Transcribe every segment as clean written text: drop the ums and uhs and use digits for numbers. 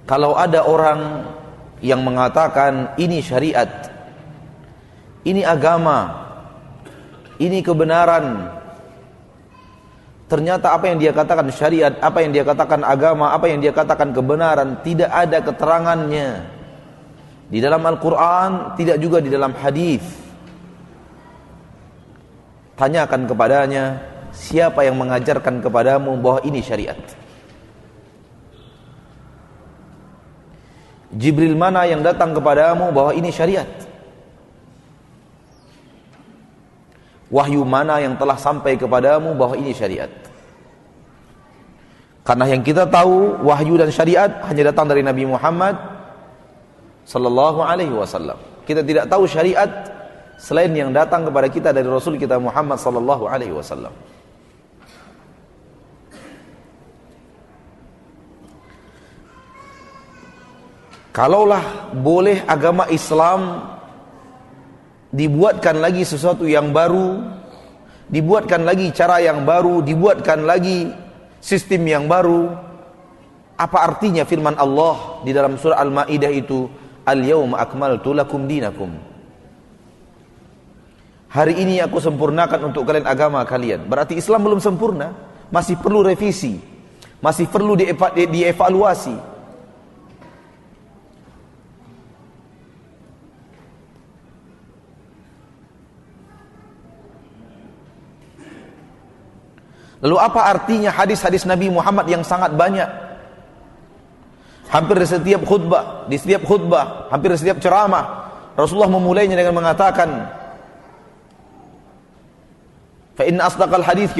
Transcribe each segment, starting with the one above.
Kalau ada orang yang mengatakan ini syariat, ini agama, ini kebenaran, ternyata apa yang dia katakan syariat, apa yang dia katakan agama, apa yang dia katakan kebenaran, tidak ada keterangannya di dalam Al-Quran, tidak juga di dalam hadis. Tanyakan kepadanya, siapa yang mengajarkan kepadamu bahwa ini syariat? Jibril mana yang datang kepadamu bahwa ini syariat? Wahyu mana yang telah sampai kepadamu bahwa ini syariat? Karena yang kita tahu, wahyu dan syariat hanya datang dari Nabi Muhammad sallallahu alaihi wasallam. Kita tidak tahu syariat selain yang datang kepada kita dari Rasul kita Muhammad sallallahu alaihi wasallam. Kalaulah boleh agama Islam dibuatkan lagi sesuatu yang baru, dibuatkan lagi cara yang baru, dibuatkan lagi sistem yang baru, apa artinya firman Allah di dalam surah Al-Maidah itu, Al-yawma akmaltu lakum dinakum. Hari ini aku sempurnakan untuk kalian agama kalian. Berarti Islam belum sempurna, masih perlu revisi, masih perlu dievaluasi. Lalu apa artinya hadis-hadis Nabi Muhammad yang sangat banyak? Hampir di setiap khutbah, hampir di setiap ceramah, Rasulullah memulainya dengan mengatakan, fa inna asdaqal hadits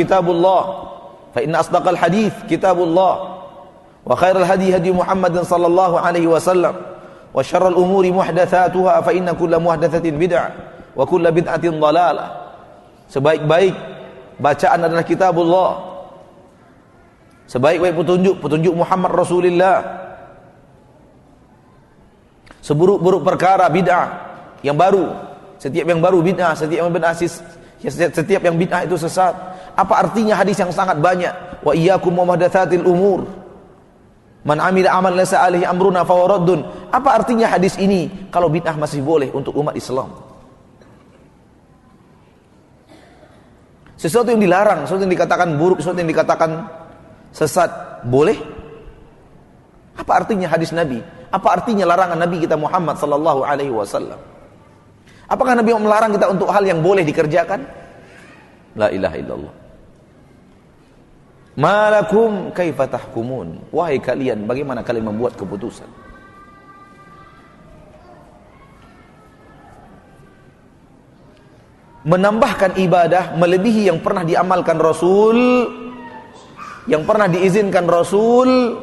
kitabullah, wa khairal hadi hadi Muhammadin sallallahu alaihi wasallam, wa syarrul umuri muhdatsatuha, fa inna kulla muhdatsatin bid'ah, wa kulla bid'atin dhalalah. Sebaik-baik bacaan adalah kitabullah, sebaik-baik petunjuk Muhammad Rasulullah, seburuk-buruk perkara bid'ah yang baru, setiap yang baru bid'ah, setiap yang bid'ah itu sesat. Apa artinya hadis yang sangat banyak? Wa iyyakum wa muhdatsatil umur, man amila amalan laysa alaihi amruna fahuwa raddun. Apa artinya hadis ini kalau bid'ah masih boleh untuk umat Islam? Sesuatu yang dilarang, sesuatu yang dikatakan buruk, sesuatu yang dikatakan sesat, boleh? Apa artinya hadis Nabi? Apa artinya larangan Nabi kita Muhammad sallallahu alaihi wasallam? Apakah Nabi melarang kita untuk hal yang boleh dikerjakan? La ilaha illallah. Malakum kaifa tahkumun? Wahai kalian, bagaimana kalian membuat keputusan? Menambahkan ibadah melebihi yang pernah diamalkan Rasul, yang pernah diizinkan Rasul,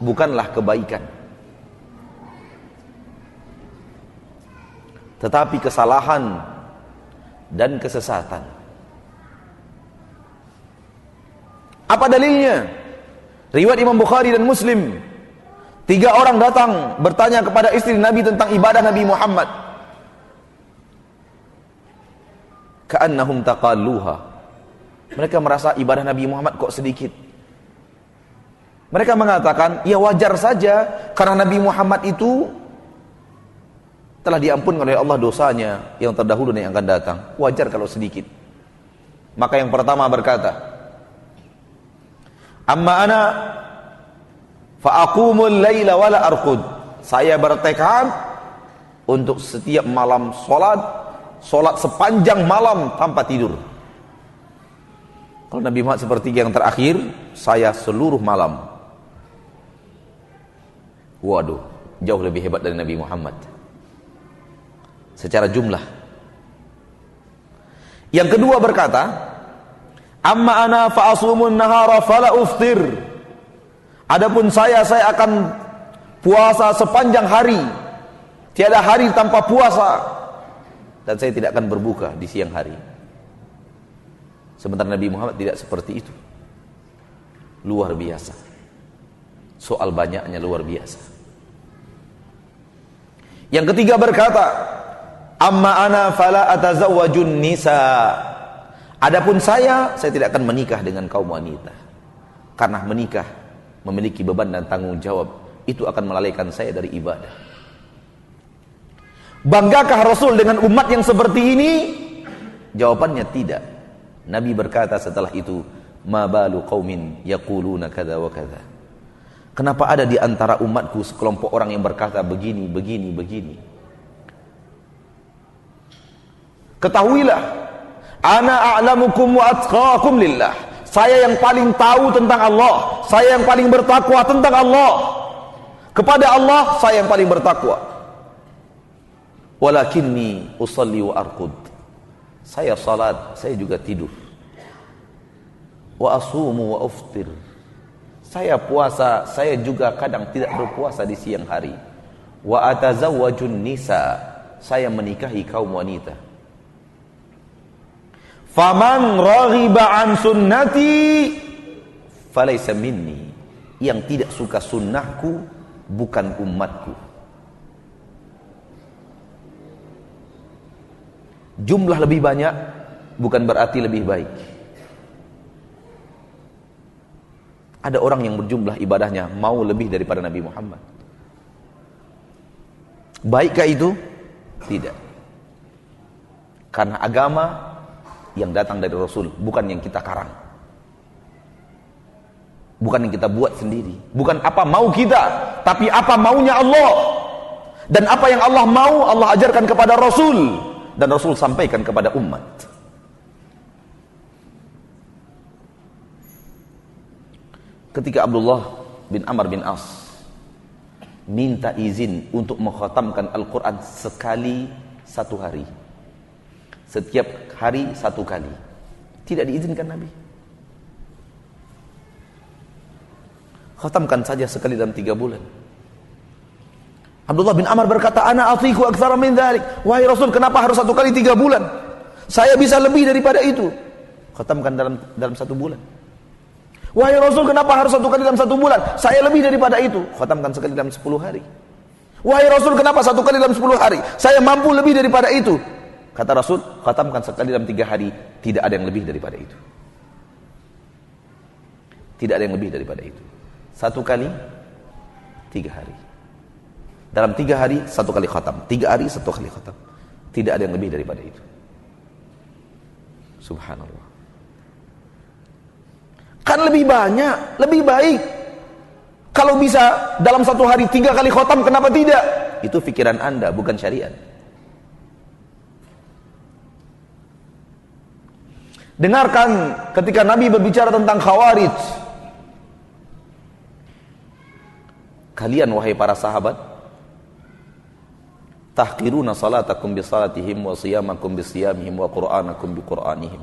bukanlah kebaikan, tetapi kesalahan dan kesesatan. Apa dalilnya? Riwayat Imam Bukhari dan Muslim. 3 orang datang bertanya kepada istri Nabi tentang ibadah Nabi Muhammad. Ka'annahum taqalluha. Mereka merasa ibadah Nabi Muhammad kok sedikit. Mereka mengatakan, ya wajar saja karena Nabi Muhammad itu telah diampunkan oleh Allah dosanya yang terdahulu dan yang akan datang. Wajar kalau sedikit. Maka yang pertama berkata, amma ana fa aqumul laila wala arqud. Saya bertekad untuk setiap malam salat sepanjang malam tanpa tidur. Kalau Nabi Muhammad seperti yang terakhir, saya seluruh malam. Waduh, jauh lebih hebat dari Nabi Muhammad secara jumlah. Yang kedua berkata, amma ana fa asumun nahara fala uftir. Adapun saya akan puasa sepanjang hari, tiada hari tanpa puasa, dan saya tidak akan berbuka di siang hari. Sementara Nabi Muhammad tidak seperti itu. Luar biasa. Soal banyaknya luar biasa. Yang ketiga berkata, amma ana fala atazawwajun nisa. Adapun saya tidak akan menikah dengan kaum wanita. Karena menikah memiliki beban dan tanggung jawab itu akan melalaikan saya dari ibadah. Banggakah Rasul dengan umat yang seperti ini? Jawabannya tidak. Nabi berkata setelah itu, ma balu qaumin yaquluna kadza wa kadza. Kenapa ada di antara umatku sekelompok orang yang berkata begini, begini, begini? Ketahuilah, ana a'lamukum wa atqakum lillah. Saya yang paling tahu tentang Allah, saya yang paling bertakwa tentang Allah. Kepada Allah saya yang paling bertakwa. Walakinni usalli wa arqud. Saya salat, saya juga tidur. Wa asumu wa uftir. Saya puasa, saya juga kadang tidak berpuasa di siang hari. Wa atazawwajun nisa. Saya menikahi kaum wanita. Faman raghiba an sunnati falaysa minni. Yang tidak suka sunnahku bukan umatku. Jumlah lebih banyak bukan berarti lebih baik. Ada orang yang berjumlah ibadahnya mau lebih daripada Nabi Muhammad. Baikkah itu? Tidak. Karena agama yang datang dari Rasul, bukan yang kita karang. Bukan yang kita buat sendiri. Bukan apa mau kita, tapi apa maunya Allah. Dan apa yang Allah mau, Allah ajarkan kepada Rasul. Dan Rasul sampaikan kepada umat. Ketika Abdullah bin Amr bin As minta izin untuk mengkhatamkan Al-Quran sekali satu hari, setiap hari satu kali, tidak diizinkan Nabi. Khatamkan saja sekali dalam 3 bulan. Abdullah bin Amr berkata, ana atiku aktsara min dzalik. Wahai Rasul, kenapa harus 1 kali 3 bulan? Saya bisa lebih daripada itu. Khatamkan dalam 1 bulan. Wahai Rasul, kenapa harus 1 kali dalam 1 bulan? Saya lebih daripada itu. Khatamkan sekali dalam 10 hari. Wahai Rasul, kenapa 1 kali dalam 10 hari? Saya mampu lebih daripada itu. Kata Rasul, khatamkan sekali dalam 3 hari. Tidak ada yang lebih daripada itu. Tidak ada yang lebih daripada itu. 1 kali 3 hari. Dalam 3 hari 1 kali khatam. 3 hari 1 kali khatam. Tidak ada yang lebih daripada itu. Subhanallah. Kan lebih banyak, lebih baik. Kalau bisa dalam 1 hari 3 kali khatam, kenapa tidak? Itu pikiran Anda, bukan syariat. Dengarkan ketika Nabi berbicara tentang Khawarij. Kalian wahai para sahabat, tahqiruna salatakum bi salatihim wa siyamakum bi siyamihim wa qur'anakum bi qur'anihim.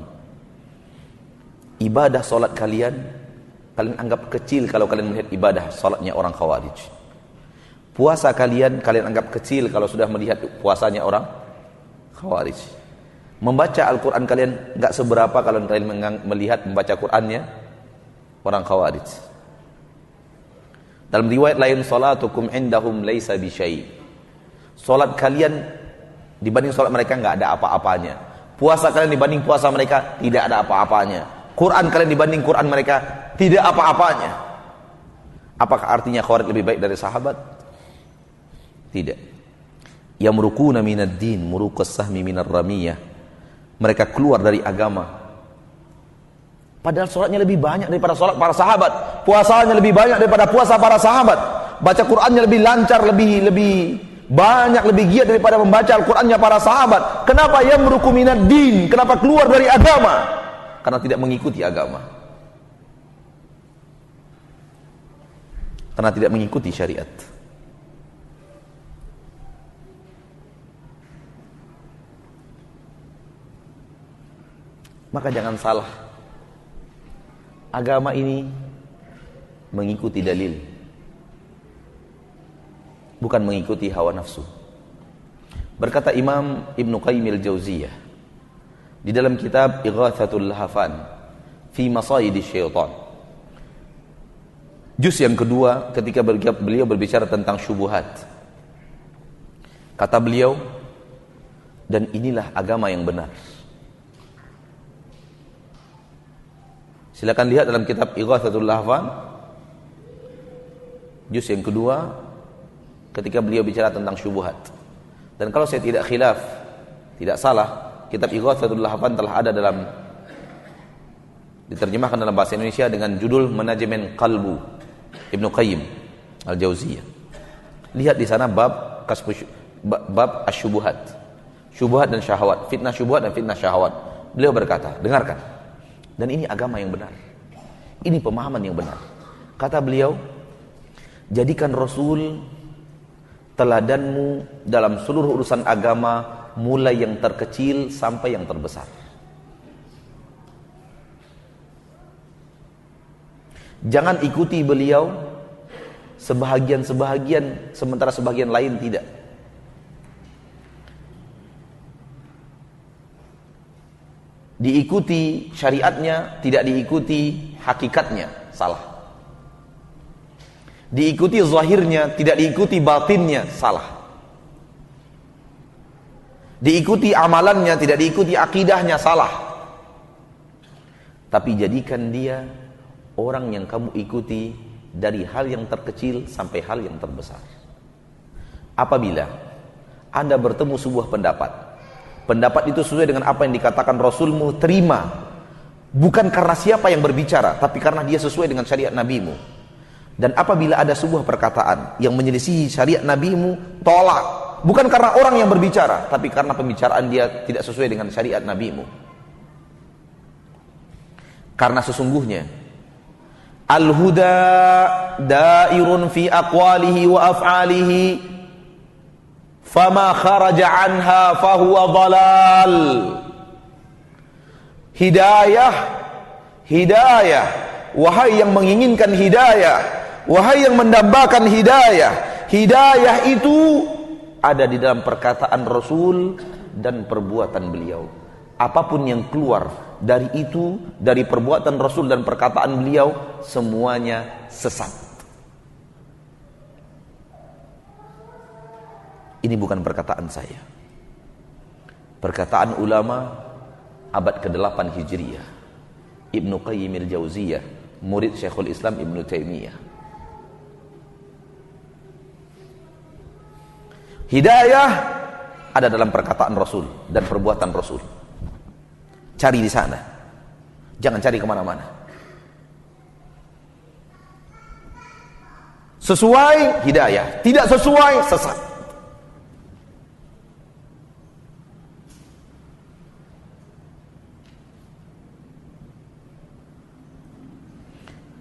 Ibadah salat kalian anggap kecil kalau kalian melihat ibadah salatnya orang Khawarij. Puasa kalian anggap kecil kalau sudah melihat puasanya orang Khawarij. Membaca Al-Quran kalian enggak seberapa kalau kalian melihat membaca Qurannya orang Khawarij. Dalam riwayat lain, salatukum indahum laisa bi syai'. Salat kalian dibanding salat mereka enggak ada apa-apanya. Puasa kalian dibanding puasa mereka tidak ada apa-apanya. Quran kalian dibanding Quran mereka tidak apa-apanya. Apakah artinya Khawarij lebih baik dari sahabat? Tidak. Yamruquna minad din muruqas sahmi minar ramiyah. Mereka keluar dari agama. Padahal sholatnya lebih banyak daripada sholat para sahabat. Puasanya lebih banyak daripada puasa para sahabat. Baca Qurannya lebih lancar, lebih banyak, lebih giat daripada membaca Al-Qurannya para sahabat. Kenapa yamruqu minad din? Kenapa keluar dari agama? Karena tidak mengikuti agama. Karena tidak mengikuti syariat. Maka jangan salah. Agama ini mengikuti dalil, bukan mengikuti hawa nafsu. Berkata Imam Ibn Qayyim al-Jauziyah di dalam kitab Ighathatul Lahafan fi Masayidis Syaitan, juz yang kedua, ketika beliau berbicara tentang syubhat, kata beliau, dan inilah agama yang benar. Silakan lihat dalam kitab Ighathatul Lahafan juz yang kedua, ketika beliau bicara tentang syubhat. Dan kalau saya tidak khilaf, tidak salah, kitab Ighatsatul Lahfan telah ada diterjemahkan dalam bahasa Indonesia dengan judul Manajemen Qalbu, Ibnu Qayyim Al-Jauziyah. Lihat di sana bab asyubuhat, syubhat dan syahwat, fitnah syubhat dan fitnah syahwat. Beliau berkata, dengarkan. Dan ini agama yang benar. Ini pemahaman yang benar. Kata beliau, jadikan Rasul teladanmu dalam seluruh urusan agama, mulai yang terkecil sampai yang terbesar. Jangan ikuti beliau sebahagian sementara sebahagian lain tidak. Diikuti syariatnya, tidak diikuti hakikatnya, salah. Diikuti zahirnya, tidak diikuti batinnya, salah. Diikuti amalannya, tidak diikuti akidahnya, salah. Tapi jadikan dia orang yang kamu ikuti dari hal yang terkecil sampai hal yang terbesar. Apabila Anda bertemu sebuah pendapat itu sesuai dengan apa yang dikatakan Rasulmu, terima. Bukan karena siapa yang berbicara, tapi karena dia sesuai dengan syariat nabimu. Dan apabila ada sebuah perkataan yang menyelisihi syariat nabimu, tolak. Bukan karena orang yang berbicara, tapi karena pembicaraan dia tidak sesuai dengan syariat nabimu. Karena sesungguhnya al-huda dairun fi aqwalihi wa af'alihi, fama kharaja anha fahuwa dhalal. Hidayah, wahai yang menginginkan hidayah, wahai yang mendambakan hidayah itu ada di dalam perkataan Rasul dan perbuatan beliau. Apapun yang keluar dari itu, dari perbuatan Rasul dan perkataan beliau, semuanya sesat. Ini bukan perkataan saya, perkataan ulama abad ke-8 Hijriyah, Ibnu Qayyim Al-Jauziyah, murid Syekhul Islam Ibnu Taimiyah. Hidayah ada dalam perkataan Rasul dan perbuatan Rasul. Cari di sana, jangan cari kemana-mana. Sesuai hidayah, tidak sesuai sesat.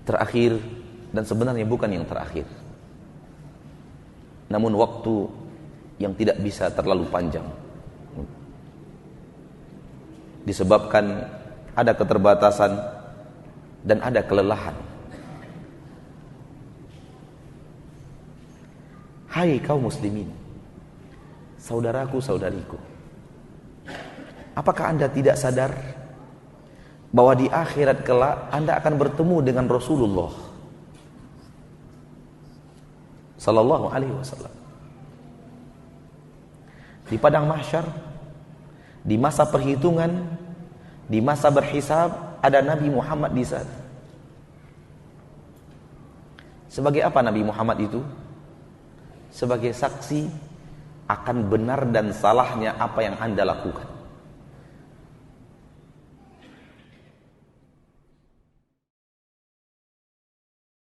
Terakhir, dan sebenarnya bukan yang terakhir, namun waktu yang tidak bisa terlalu panjang disebabkan ada keterbatasan dan ada kelelahan. Hai kaum muslimin, saudaraku saudariku, apakah Anda tidak sadar bahwa di akhirat kelak Anda akan bertemu dengan Rasulullah sallallahu alaihi wasallam di padang mahsyar, di masa perhitungan, di masa berhisab, ada Nabi Muhammad di sana. Sebagai apa Nabi Muhammad itu? Sebagai saksi akan benar dan salahnya apa yang Anda lakukan.